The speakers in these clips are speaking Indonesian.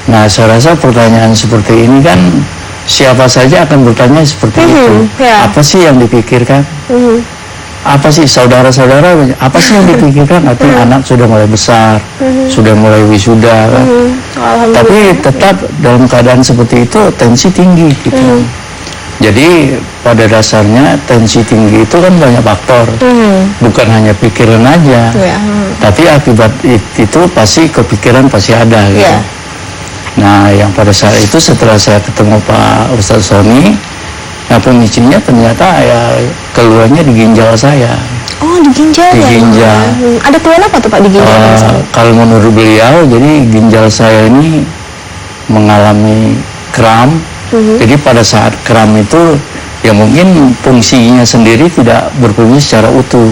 Nah, saya rasa pertanyaan seperti ini kan siapa saja akan bertanya seperti itu. Apa sih yang dipikirkan? Apa sih saudara-saudara? Apa sih yang dipikirkan? Artinya anak sudah mulai besar, sudah mulai wisuda kan. Tapi tetap dalam keadaan seperti itu tensi tinggi gitu. Jadi pada dasarnya tensi tinggi itu kan banyak faktor, bukan hanya pikiran aja, tapi akibat itu pasti kepikiran pasti ada gitu. Nah, yang pada saat itu setelah saya ketemu Pak Ustadz Sony, nah pemicunya ternyata ya keluarnya di ginjal saya. Oh, di ginjal. Di ginjal. Ada keluhan apa tuh Pak di ginjal? Kalau menurut beliau, jadi ginjal saya ini mengalami kram. Jadi pada saat kram itu ya mungkin fungsinya sendiri tidak berfungsi secara utuh.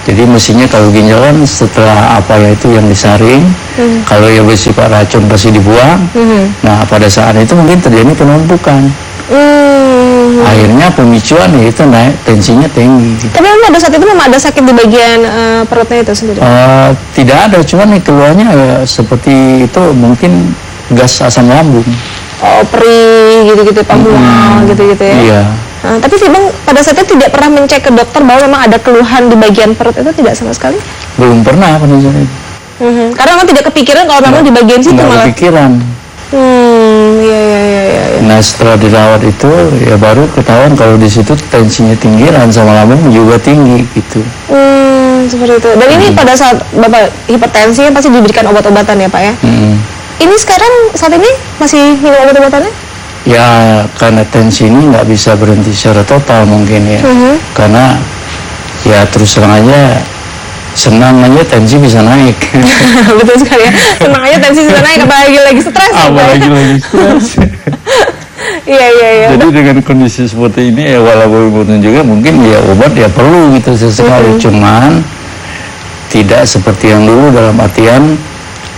Jadi mestinya kalau ginjal kan setelah apa ya itu yang disaring, kalau yang bersifat racun pasti dibuang. Nah pada saat itu mungkin terjadi penumpukan. Akhirnya pemicuan yaitu naik tensinya tinggi. Tapi memang pada saat itu memang ada sakit di bagian perutnya itu sendiri? Tidak ada, cuman keluarnya ya seperti itu mungkin gas asam lambung. Oh, perih gitu-gitu, Pak, mual gitu-gitu ya? Iya. Tapi sih Bang, pada saat itu tidak pernah mencek ke dokter bahwa memang ada keluhan di bagian perut itu, tidak sama sekali? Belum pernah pada saat itu. Karena memang tidak kepikiran kalau memang di bagian situ malah? Nggak kepikiran. Iya. Nah setelah dirawat itu ya baru ketahuan kalau di situ tensinya tinggi, asam lambung juga tinggi gitu. Seperti itu. Dan ini pada saat Bapak hipertensi pasti diberikan obat-obatan ya Pak ya? Ini sekarang saat ini masih minum obat-obatannya? Ya karena tensi ini nggak bisa berhenti secara total mungkin ya. Karena ya terus terang aja senang aja tensi bisa naik. Betul sekali ya. Senang aja tensi bisa naik, apalagi lagi stres. Apalagi lagi stres. Iya. Jadi dengan kondisi seperti ini ya walaupun juga mungkin ya obat ya perlu gitu sesekali. Cuman tidak seperti yang dulu dalam artian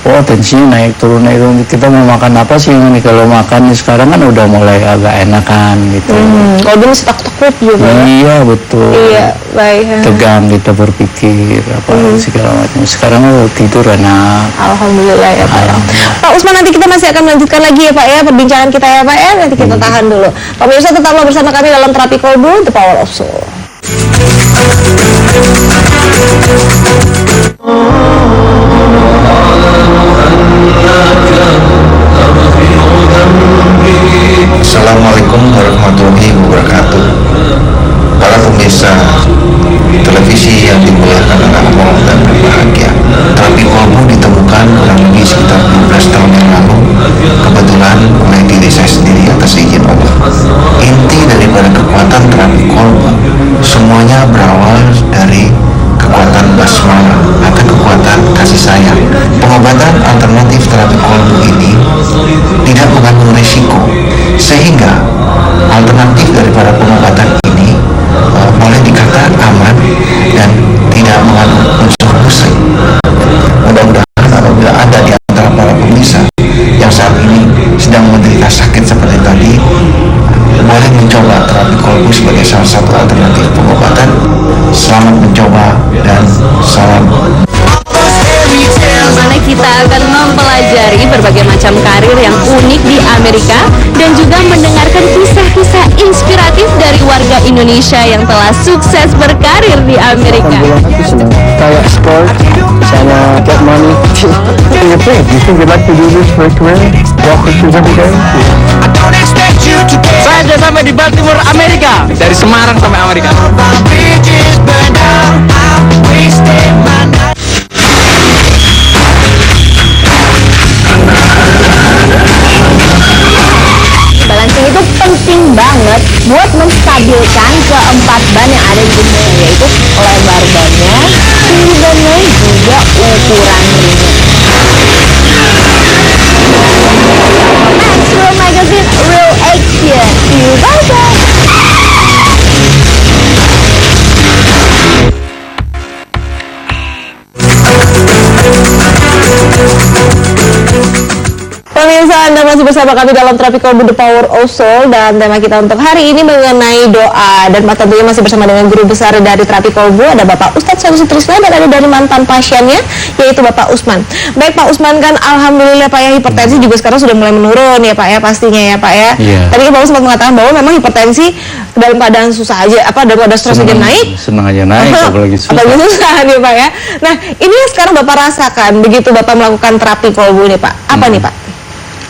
tensinya naik turun. Kita mau makan apa sih ini? Kalau makan sekarang kan udah mulai agak enakan gitu. Kalau dulu takut juga. Iya betul. Iya baik. Tegang kita berpikir apa segala macam. Sekarang tidur enak. Alhamdulillah ya Pak. Pak Usman, nanti kita masih akan melanjutkan lagi ya Pak ya perbincangan kita ya Pak ya. Nanti kita tahan dulu. Pak Pemirsa, tetaplah bersama kami dalam Terapi Kolbu, The Power of Soul. Assalamualaikum warahmatullahi wabarakatuh. Para pemirsa televisi yang dimuliakan oleh Allah dan berbahagia, Terapi Kolbu ditemukan kurang lebih sekitar 12 tahun yang lalu, kebetulan oleh diri saya sendiri atas izin Allah. Inti daripada kekuatan terapi kolbu semuanya berawal dari kekuatan basmalah atau kekuatan kasih sayang. Pengobatan alternatif terapi kolbu ini tidak mengandung risiko, sehingga alternatif daripada pengobatan ini boleh dikatakan aman dan tidak mengandung unsur musik. Mudah-mudahan apabila ada di antara para pemirsa yang saat ini sedang menderita sakit seperti tadi, boleh mencoba terapi kolbu sebagai salah satu alternatif pengobatan. Selamat mencoba dan salam. Mana kita akan mempelajari berbagai macam karir yang unik di Amerika dan juga mendengarkan kisah-kisah inspiratif dari warga Indonesia yang telah sukses berkarir di Amerika. Kayak sport, sama get money. What do you think? You think you'd like to do this for a career? Walk with you every day? Saya sudah sampai di Baltimore, Amerika. Dari Semarang sampai Amerika. Balancing itu penting banget buat menstabilkan keempat ban yang ada di tubuhnya, yaitu lebar bannya, tinggi bannya, juga ukuran ringnya. Next, Real Magazine, Real Action. See you guys. Pemirsa, Anda masih bersama kami dalam Terapi Kolbu The Power of Soul, dan tema kita untuk hari ini mengenai doa. Dan tentunya masih bersama dengan guru besar dari Terapi Kolbu, ada Bapak Ustadz Sanusi Trisna, dan ada dari mantan pasiennya, yaitu Bapak Usman. Baik Pak Usman, kan alhamdulillah Pak ya, hipertensi juga sekarang sudah mulai menurun ya Pak ya, pastinya ya Pak ya. Tadi Bapak sempat mengatakan bahwa memang hipertensi dalam keadaan susah aja, dalam keadaan stres aja naik. Senang aja naik, apalagi susah. Apalagi susah nih Pak ya. Nah, ini yang sekarang Bapak rasakan begitu Bapak melakukan terapi kolbu nih Pak. Apa nih Pak?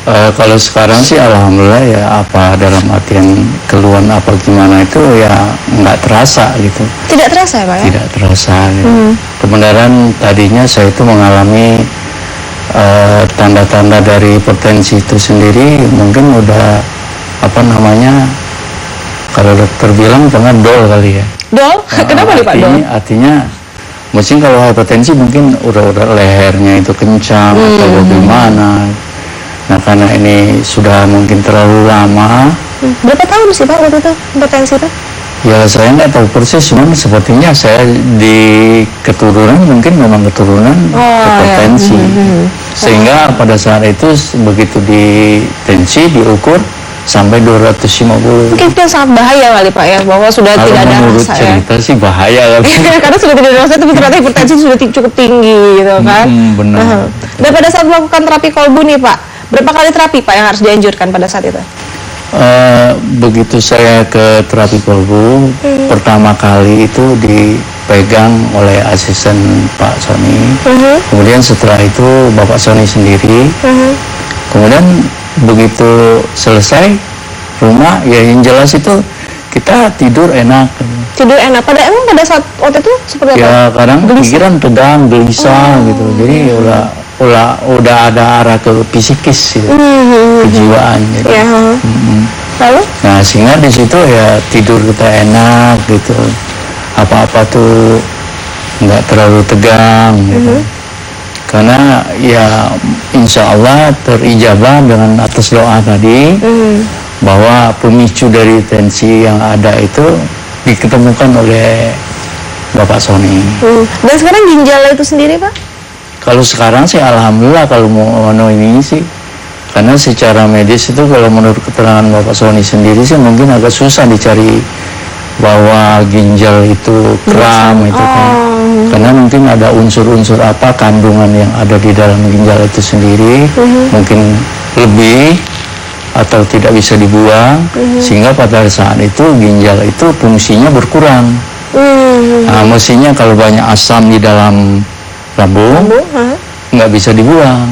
Kalau sekarang sih alhamdulillah ya, apa dalam artian keluhan apa gimana itu ya nggak terasa gitu. Tidak terasa ya Pak ya? Tidak terasa gitu. Kebenaran tadinya saya itu mengalami tanda-tanda dari hipertensi itu sendiri, mungkin udah apa namanya, kalau dokter bilang pernah dol kali ya. Dol? Kenapa nih Pak dol? Artinya mungkin kalau hipertensi mungkin udah lehernya itu kencang atau bagaimana. Nah, karena ini sudah mungkin terlalu lama. Berapa tahun sih Pak waktu itu hipertensi itu? Ya saya nggak tahu persis, cuman sepertinya saya di keturunan, mungkin memang keturunan hipertensi. Sehingga pada saat itu begitu di tensi diukur sampai 250. Mungkin itu sangat bahaya kali Pak ya, bahwa sudah kalau tidak ada menurut rasa cerita sih bahaya kali. Karena sudah tidak ada rasa, tapi ternyata hipertensi sudah cukup tinggi gitu kan. Benar. Dan pada saat melakukan terapi kolbu nih Pak, berapa kali terapi Pak yang harus dianjurkan pada saat itu? Begitu saya ke terapi kolbu, pertama kali itu dipegang oleh asisten Pak Sony. Kemudian setelah itu Bapak Sony sendiri. Kemudian begitu selesai rumah, ya yang jelas itu kita tidur enak. Tidur enak. Emang pada saat waktu itu seperti apa? Ya kadang pikiran tegang, gelisah gitu. Jadi udah ada arah ke psikis gitu, kejiwaan. Jadi. Lalu? Nah, sehingga di situ ya tidur kita enak gitu. Apa-apa tuh nggak terlalu tegang gitu. Karena ya insya Allah terijabah dengan atas doa tadi, bahwa pemicu dari tensi yang ada itu diketemukan oleh Bapak Sony. Dan sekarang ginjal itu sendiri Pak? Kalau sekarang sih alhamdulillah, kalau mau ini sih, karena secara medis itu kalau menurut keterangan Bapak Sony sendiri sih mungkin agak susah dicari bahwa ginjal itu kram itu kan. Karena mungkin ada unsur-unsur apa kandungan yang ada di dalam ginjal itu sendiri, mungkin lebih atau tidak bisa dibuang, sehingga pada saat itu ginjal itu fungsinya berkurang. Nah, mestinya kalau banyak asam di dalam lambung nggak bisa dibuang.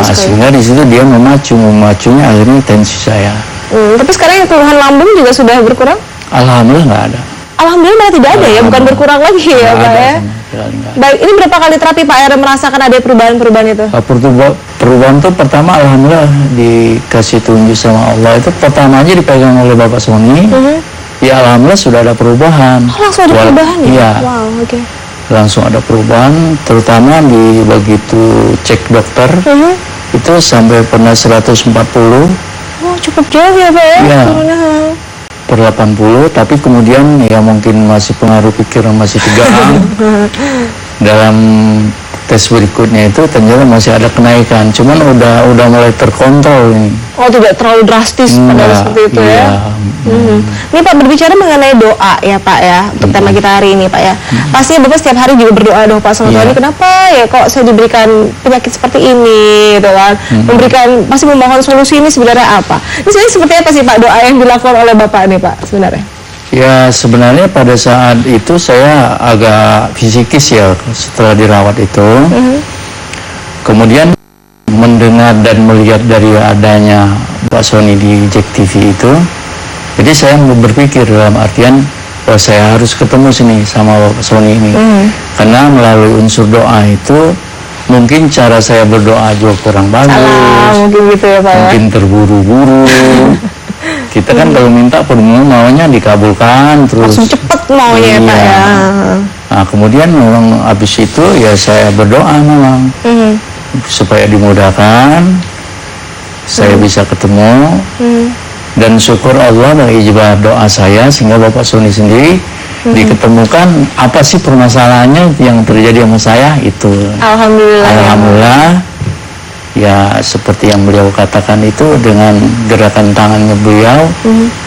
Sehingga di situ dia memacunya akhirnya tensi saya. Tapi sekarang yang keluhan lambung juga sudah berkurang? Alhamdulillah nggak ada. Alhamdulillah malah tidak ada ya, bukan berkurang lagi ya Pak ya. Baik, ini berapa kali terapi Pak Aaron merasakan ada perubahan-perubahan itu? Perubahan itu pertama alhamdulillah dikasih tunjuk sama Allah, itu pertama aja dipegang oleh Bapak Sony. Ya alhamdulillah sudah ada perubahan. Langsung ada perubahan ya? Iya. Wow, oke. Langsung ada perubahan, terutama di begitu cek dokter, itu sampai pernah 140. Wow, cukup jauh ya Pak ya? Iya. Per 80, tapi kemudian ya mungkin masih pengaruh pikiran masih tegang. Dalam tes berikutnya itu ternyata masih ada kenaikan, cuman udah mulai terkontrol ini. Oh, tidak terlalu drastis pada seperti itu ya? Ini Pak, berbicara mengenai doa ya Pak ya, untuk tema kita hari ini Pak ya. Pastinya Bapak setiap hari juga berdoa dong Pak sama Tuhan, ini kenapa ya kok saya diberikan penyakit seperti ini gitu kan. Pasti memohon solusi, ini sebenarnya apa? Ini sebenarnya seperti apa sih Pak doa yang dilakukan oleh Bapak nih Pak sebenarnya? Ya sebenarnya pada saat itu saya agak fisikis ya setelah dirawat itu. Kemudian mendengar dan melihat dari adanya Pak Sony di Jack TV itu, jadi saya berpikir dalam artian bahwa saya harus ketemu sini sama Pak Sony ini. Karena melalui unsur doa itu mungkin cara saya berdoa juga kurang bagus. Mungkin gitu ya Pak ya? Mungkin terburu-buru. Kita kan kalau minta permohonan maunya dikabulkan terus. Langsung cepet maunya ya Pak ya. Nah kemudian memang habis itu ya saya berdoa memang supaya dimudahkan, saya bisa ketemu, dan syukur Allah dari ijabah doa saya sehingga Bapak Sony sendiri diketemukan apa sih permasalahannya yang terjadi sama saya itu. Alhamdulillah. Alhamdulillah. ya seperti yang beliau katakan itu, dengan gerakan tangannya beliau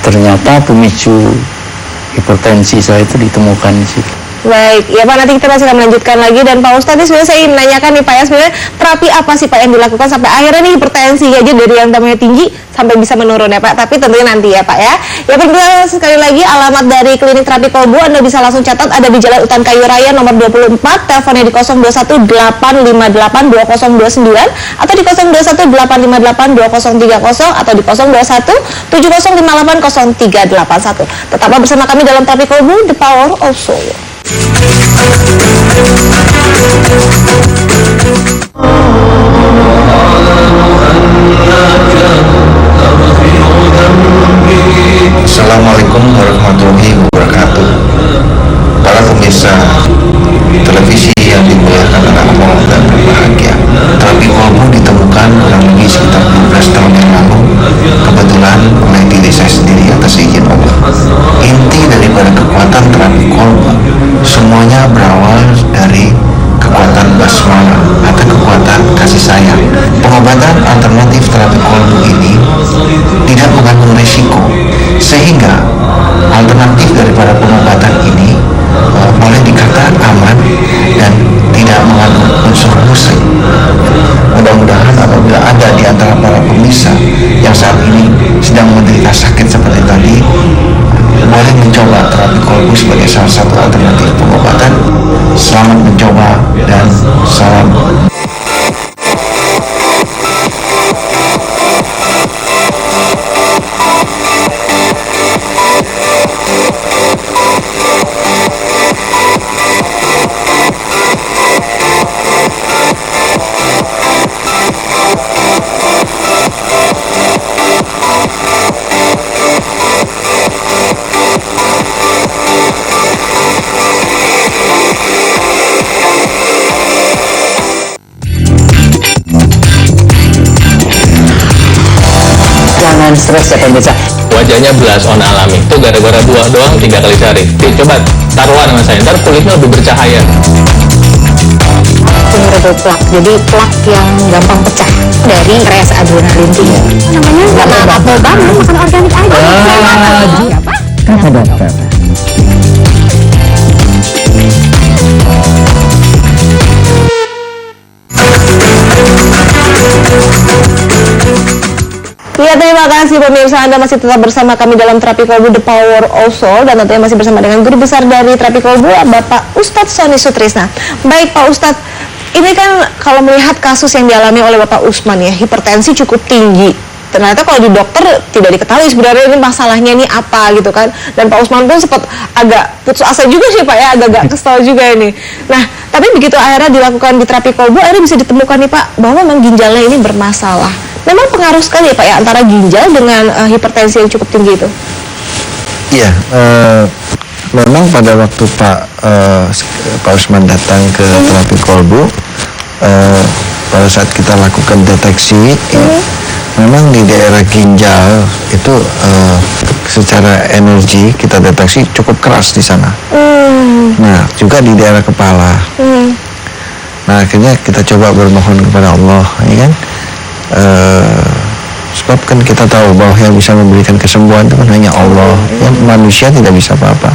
ternyata pemicu hipertensi saya itu ditemukan di situ. Baik, ya Pak, nanti kita masih akan melanjutkan lagi. Dan Pak Ustadz, ini sebenarnya saya ingin menanyakan nih Pak ya, sebenarnya terapi apa sih Pak yang dilakukan sampai akhirnya nih hipertensi aja dari yang namanya tinggi sampai bisa menurun ya Pak, tapi tentunya nanti ya Pak ya. Ya perkenalkan sekali lagi alamat dari Klinik Terapi Kolbu, Anda bisa langsung catat, ada di Jalan Utan Kayu Raya nomor 24, teleponnya di 0218582029 atau di 0218582030 atau di 0217058031. Tetaplah bersama kami dalam Terapi Kolbu, The Power of Soul. Assalamualaikum warahmatullahi wabarakatuh. Para pemirsa televisi yang dimuliakan oleh Allah dan berbahagia, terapi kolbu ditemukan kurang lebih sekitar 12 tahun yang lalu, kebetulan oleh diri saya sendiri atas izin Allah. Inti daripada kekuatan terapi kolbu semuanya berawal dari kekuatan basmalah atau kekuatan kasih sayang. Pengobatan alternatif terapi kolbu ini tidak mengandung risiko, sehingga alternatif daripada pengobatan ini boleh dikatakan aman dan tidak mengandung unsur musik. Mudah-mudahan apabila ada di antara para pemirsa yang saat ini sedang menderita sakit seperti tadi, boleh mencoba terapi kolbu sebagai salah satu alternatif pengobatan. Selamat mencoba dan salam. Jangan stres ya pemirsa. Wajahnya blush on alami. Itu gara-gara buah doang 3 kali sehari. Oke, coba taruhan sama saya. Ntar kulitnya lebih bercahaya. Vulnerable plaque, jadi plaque yang gampang pecah dari stres adrenalin tinggi. Namanya nggak apa-apa banget, makan organik aja. Kata dokter. Ya, terima kasih pemirsa, Anda masih tetap bersama kami dalam Terapi Kolbu, The Power of Soul, dan tentunya masih bersama dengan guru besar dari Terapi Kolbu, Bapak Ustadz Sony Sutrisna. Baik Pak Ustadz, ini kan kalau melihat kasus yang dialami oleh Bapak Usman ya, hipertensi cukup tinggi. Ternyata kalau di dokter tidak diketahui sebenarnya ini masalahnya ini apa gitu kan. Dan Pak Usman pun sempat agak putus asa juga sih Pak ya, agak kesal juga ini. Nah, tapi begitu akhirnya dilakukan di Terapi Kolbu, akhirnya bisa ditemukan nih Pak, bahwa memang ginjalnya ini bermasalah. Memang pengaruh sekali ya Pak ya antara ginjal dengan hipertensi yang cukup tinggi itu. Iya, memang pada waktu Pak Usman datang ke terapi kolbu, pada saat kita lakukan deteksi, memang di daerah ginjal itu secara energi kita deteksi cukup keras di sana. Nah, juga di daerah kepala. Nah, akhirnya kita coba bermohon kepada Allah, ya kan? Sebab kan kita tahu bahwa yang bisa memberikan kesembuhan itu kan hanya Allah, ya, manusia tidak bisa apa-apa,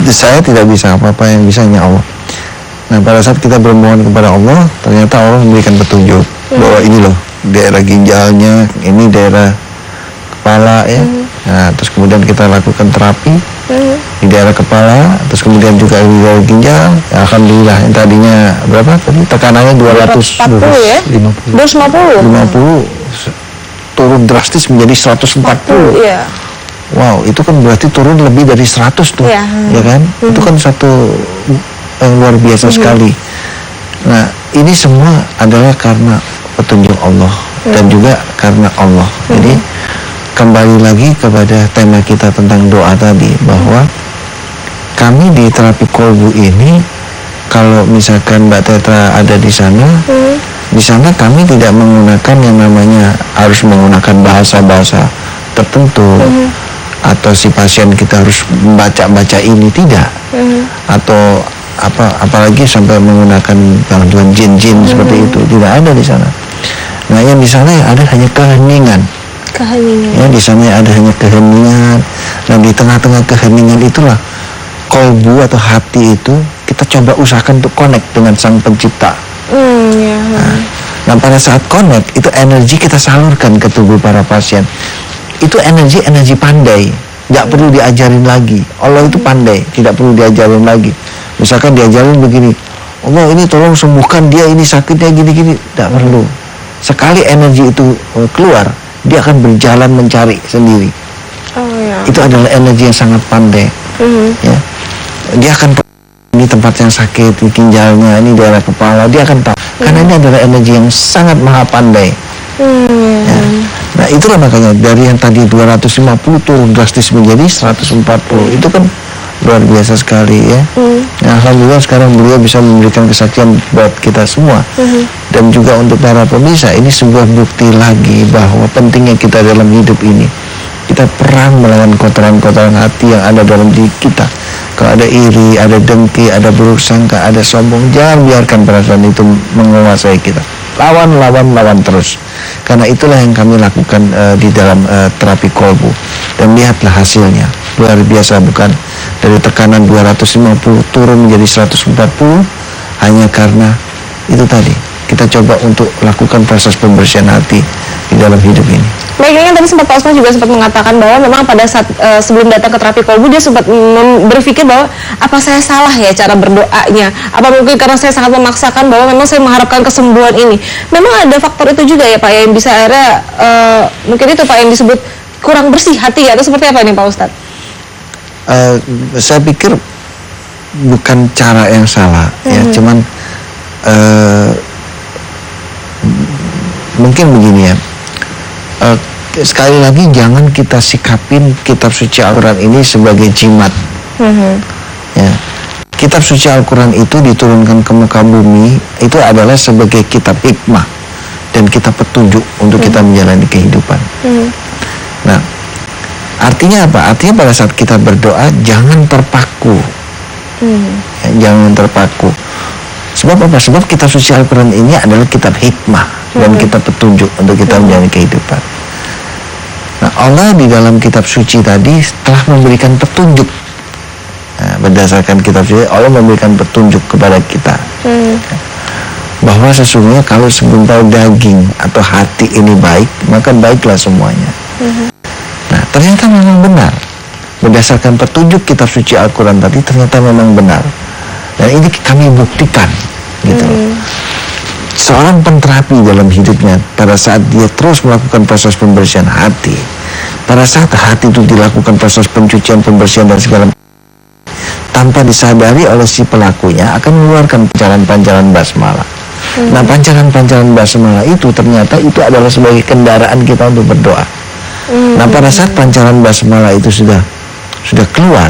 saya tidak bisa apa-apa, yang bisa hanya Allah. Nah, pada saat kita bermohon kepada Allah, ternyata Allah memberikan petunjuk bahwa ini loh daerah ginjalnya, ini daerah kepala ya. Nah, terus kemudian kita lakukan terapi di daerah kepala, terus kemudian juga di daerah ginjal. Ya, alhamdulillah, yang tadinya berapa tadi tekanannya 240 ya? 250 turun drastis menjadi 140. Iya. Wow, itu kan berarti turun lebih dari 100 tuh, ya kan? Itu kan satu yang luar biasa sekali. Nah, ini semua adalah karena petunjuk Allah dan juga karena Allah. Jadi kembali lagi kepada tema kita tentang doa tadi, bahwa kami di terapi kolbu ini, kalau misalkan Mbak Tetra ada di sana, di sana kami tidak menggunakan yang namanya harus menggunakan bahasa-bahasa tertentu, atau si pasien kita harus membaca ini, tidak, atau apalagi sampai menggunakan bantuan jin-jin seperti itu, tidak ada di sana. Nah, yang di sana ada hanya keheningan. Ya, di sana ada hanya keheningan. Dan di tengah-tengah keheningan itulah kolbu atau hati itu kita coba usahakan untuk connect dengan Sang Pencipta. Nah, pada saat connect itu energi kita salurkan ke tubuh para pasien. Itu energi pandai, nggak perlu diajarin lagi. Allah itu pandai, tidak perlu diajarin lagi. Misalkan diajarin begini, Allah ini tolong sembuhkan dia, ini sakitnya gini-gini, tidak perlu. Sekali energi itu keluar, dia akan berjalan mencari sendiri. Itu adalah energi yang sangat pandai. Ya, dia akan ini tempat yang sakit, di ginjalnya, ini daerah kepala, dia akan tahu. Karena ini adalah energi yang sangat maha pandai. Ya. Nah, itulah makanya dari yang tadi 250 turun drastis menjadi 140. Itu kan luar biasa sekali ya. Nah, alhamdulillah sekarang beliau bisa memberikan kesaksian buat kita semua. Dan juga untuk para pemirsa, ini sebuah bukti lagi bahwa pentingnya kita dalam hidup ini. Kita perang melawan kotoran-kotoran hati yang ada dalam diri kita. Kalau ada iri, ada dengki, ada buruk sangka, ada sombong, jangan biarkan perasaan itu menguasai kita. Lawan terus. Karena itulah yang kami lakukan di dalam terapi kolbu. Dan lihatlah hasilnya. Luar biasa, bukan? Dari tekanan 250 turun menjadi 140 hanya karena itu tadi. Kita coba untuk lakukan proses pembersihan hati di dalam hidup ini. Baik, yang tadi sempat Pak Usman juga sempat mengatakan bahwa memang pada saat sebelum datang ke terapi kolbu dia sempat berpikir bahwa apa saya salah ya cara berdoanya, apa mungkin karena saya sangat memaksakan bahwa memang saya mengharapkan kesembuhan ini. Memang ada faktor itu juga ya Pak yang bisa akhirnya mungkin itu Pak yang disebut kurang bersih hati ya, atau seperti apa nih Pak Ustadz? Saya pikir bukan cara yang salah ya, cuman mungkin begini ya. Sekali lagi jangan kita sikapin kitab suci Al-Quran ini sebagai jimat. Ya. Kitab suci Al-Quran itu diturunkan ke muka bumi itu adalah sebagai kitab hikmah dan kitab petunjuk untuk kita menjalani kehidupan. Nah, artinya apa? Artinya pada saat kita berdoa jangan terpaku. Ya, jangan terpaku. Sebab apa? Sebab kitab suci Al-Quran ini adalah kitab hikmah dan kitab petunjuk untuk kita menjalani kehidupan. Nah, Allah di dalam kitab suci tadi telah memberikan petunjuk. Nah, berdasarkan kitab suci, Allah memberikan petunjuk kepada kita. Bahwa sesungguhnya kalau segumpal daging atau hati ini baik, maka baiklah semuanya. Nah, ternyata memang benar. Berdasarkan petunjuk kitab suci Al-Quran tadi, ternyata memang benar. Dan ini kami buktikan, gitu loh. Seorang penterapi dalam hidupnya, pada saat dia terus melakukan proses pembersihan hati, pada saat hati itu dilakukan proses pencucian, pembersihan dan segala tanpa disadari oleh si pelakunya akan mengeluarkan pancaran-pancaran basmalah. Nah, pancaran-pancaran basmalah itu ternyata itu adalah sebagai kendaraan kita untuk berdoa. Nah, pada saat pancaran basmalah itu sudah keluar,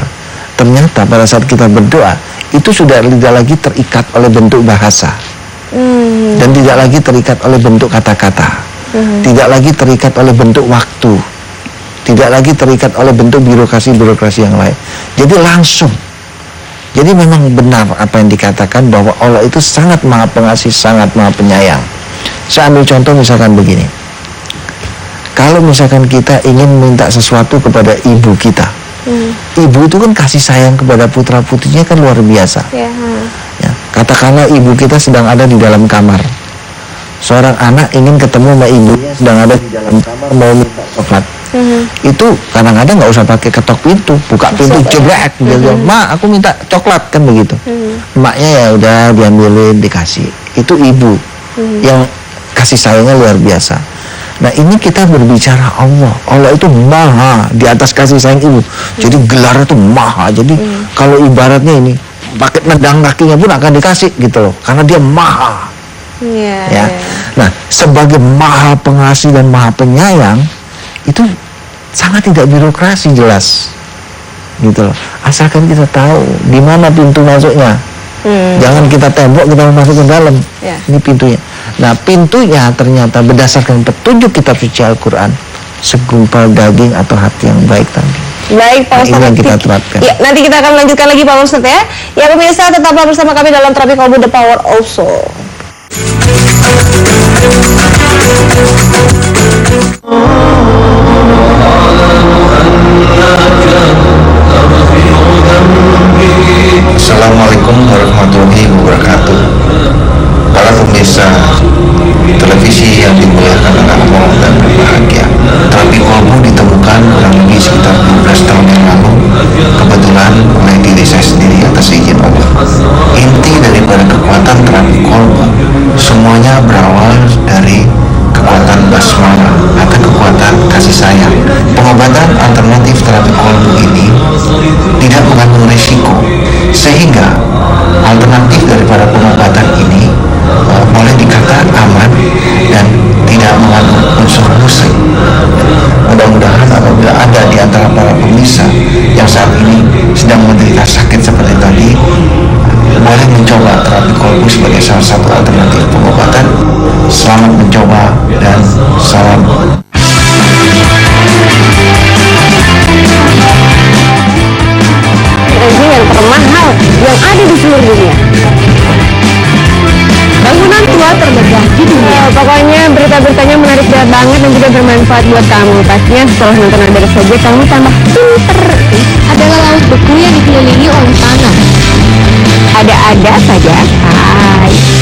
ternyata pada saat kita berdoa itu sudah tidak lagi terikat oleh bentuk bahasa. Dan tidak lagi terikat oleh bentuk kata-kata, tidak lagi terikat oleh bentuk waktu, tidak lagi terikat oleh bentuk birokrasi yang lain. Jadi langsung. Jadi memang benar apa yang dikatakan bahwa Allah itu sangat maha pengasih, sangat maha penyayang. Saya ambil contoh misalkan begini. Kalau misalkan kita ingin minta sesuatu kepada ibu kita, ibu itu kan kasih sayang kepada putra-putrinya kan luar biasa. Ya, katakanlah ibu kita sedang ada di dalam kamar. Seorang anak ingin ketemu sama ibunya sedang ada di dalam kamar mau minta coklat. Itu kadang-kadang nggak usah pakai ketok pintu, buka pintu jeblek, dia bilang, "Ma, aku minta coklat," kan begitu. Emaknya ya udah diambilin, dikasih. Itu ibu yang kasih sayangnya luar biasa. Nah, ini kita berbicara Allah. Allah itu maha di atas kasih sayang ibu. Jadi gelarnya itu maha. Jadi kalau ibaratnya ini pakai nendang kakinya pun akan dikasih gitu loh, karena dia maha. Ya. Nah, sebagai maha pengasih dan maha penyayang itu sangat tidak birokrasi, jelas gitu loh. Asalkan kita tahu di mana pintu masuknya. Jangan kita tembok, kita masuk ke dalam. Ini pintunya. Nah, pintunya ternyata berdasarkan petunjuk kitab suci Al-Quran, segumpal daging atau hati yang baik tadi. Baik Pak Ustadz, ini yang kita terapkan. Ya, nanti kita akan melanjutkan lagi Pak Ustadz ya. Ya pemirsa, tetaplah bersama kami dalam Terapi Kolbu The Power of Soul. Assalamualaikum warahmatullahi wabarakatuh. Para pemirsa televisi yang dimuliakan oleh Allah dan berbahagia. Terapi kolbu ditemukan kurang lebih sekitar 12 tahun yang lalu, kebetulan oleh diri saya sendiri atas izin Allah. Inti daripada kekuatan terapi kolbu semuanya berawal dari kekuatan basmalah atau kekuatan kasih sayang. Pengobatan alternatif terapi kolbu ini tidak mengandung risiko, sehingga alternatif daripada pengobatan ini boleh dikatakan aman dan tidak mengandung unsur musrik. Mudah-mudahan apabila ada di antara para pemirsa yang saat ini sedang menderita sakit seperti tadi, boleh mencoba terapi kolbu sebagai salah satu alternatif pengobatan. Selamat mencoba dan salam. Energi yang termahal yang ada di seluruh dunia. Bangunan tua termegah di dunia. Pokoknya berita-beritanya menarik banget dan juga bermanfaat buat kamu. Pastinya setelah nonton ada saja kamu tambah pinter. Adalah laut beku yang dikelilingi oleh tanah. Ada-ada saja. Hai.